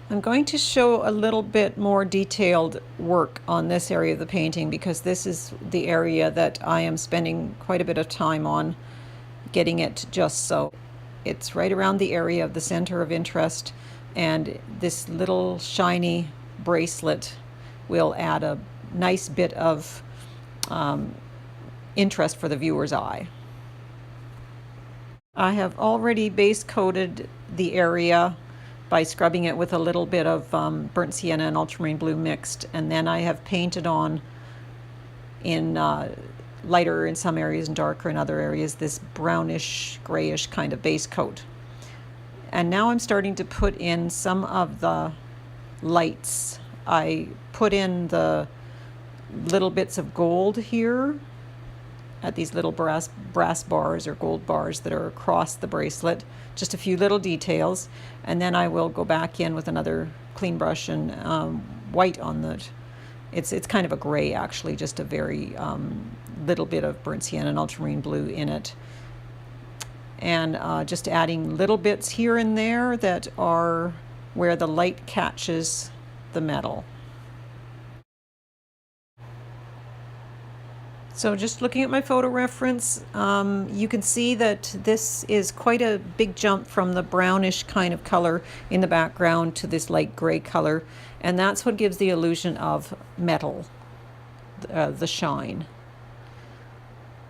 I'm going to show a little bit more detailed work on this area of the painting because this is the area that I am spending quite a bit of time on getting it just so. It's right around the area of the center of interest, and this little shiny bracelet will add a nice bit of interest for the viewer's eye. I have already base coated the area by scrubbing it with a little bit of burnt sienna and ultramarine blue mixed, and then I have painted on in lighter in some areas and darker in other areas this brownish grayish kind of base coat. And now I'm starting to put in some of the lights. I put in the little bits of gold here at these little brass bars or gold bars that are across the bracelet, just a few little details, and then I will go back in with another clean brush and white on the, it's kind of a gray actually, just a very little bit of burnt sienna and ultramarine blue in it, and just adding little bits here and there that are where the light catches the metal. So just looking at my photo reference, you can see that this is quite a big jump from the brownish kind of color in the background to this light gray color, and that's what gives the illusion of metal, the shine.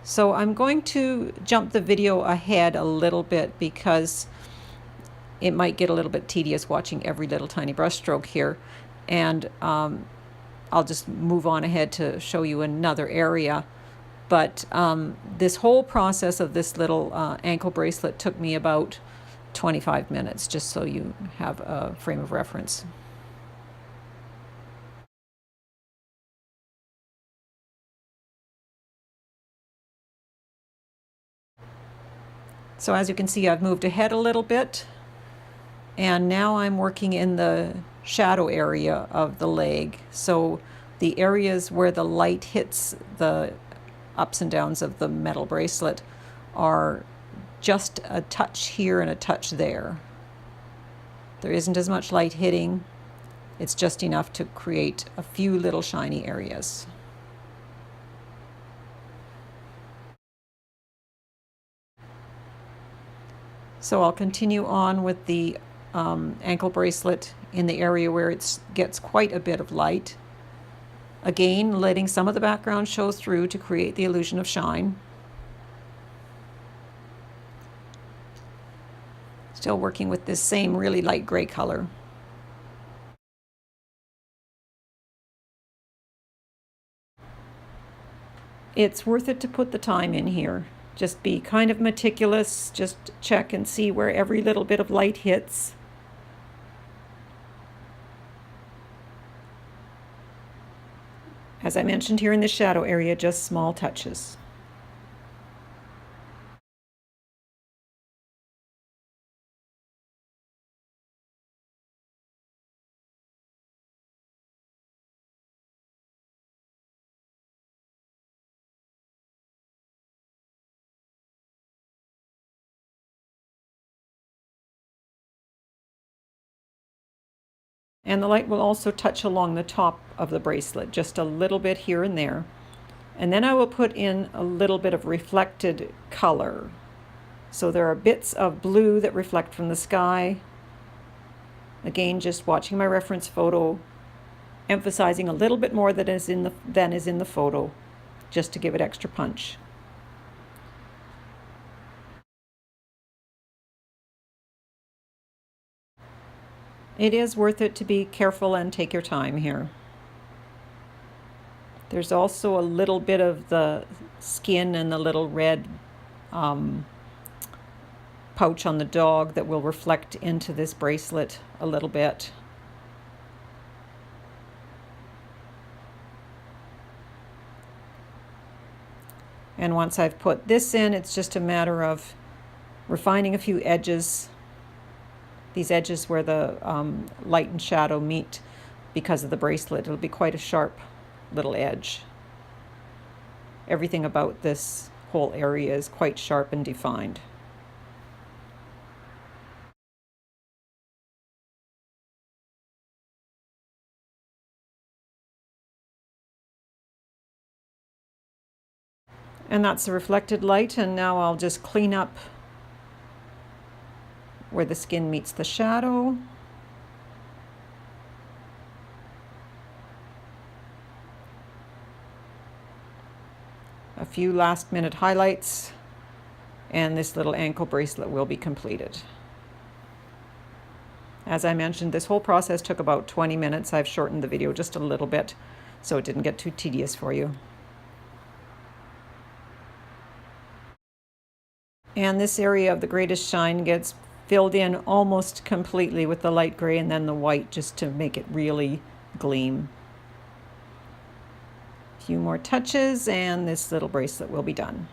So I'm going to jump the video ahead a little bit because it might get a little bit tedious watching every little tiny brush stroke here, and I'll just move on ahead to show you another area. But this whole process of this little ankle bracelet took me about 25 minutes, just so you have a frame of reference. So as you can see, I've moved ahead a little bit, and now I'm working in the shadow area of the leg. So the areas where the light hits the ups and downs of the metal bracelet are just a touch here and a touch there. There isn't as much light hitting. It's just enough to create a few little shiny areas. So I'll continue on with the ankle bracelet in the area where it gets quite a bit of light. Again, letting some of the background show through to create the illusion of shine. Still working with this same really light gray color. It's worth it to put the time in here. Just be kind of meticulous, just check and see where every little bit of light hits. As I mentioned here in the shadow area, just small touches. And the light will also touch along the top of the bracelet, just a little bit here and there. And then I will put in a little bit of reflected color. So there are bits of blue that reflect from the sky. Again, just watching my reference photo, emphasizing a little bit more than is in the photo, just to give it extra punch. It is worth it to be careful and take your time here. There's also a little bit of the skin and the little red pouch on the dog that will reflect into this bracelet a little bit. And once I've put this in, it's just a matter of refining a few edges. These edges where the light and shadow meet because of the bracelet. It'll be quite a sharp little edge. Everything about this whole area is quite sharp and defined. And that's the reflected light, and now I'll just clean up where the skin meets the shadow. A few last minute highlights, and this little ankle bracelet will be completed. As I mentioned, this whole process took about 20 minutes. I've shortened the video just a little bit so it didn't get too tedious for you. And this area of the greatest shine gets filled in almost completely with the light gray and then the white just to make it really gleam. A few more touches and this little bracelet will be done.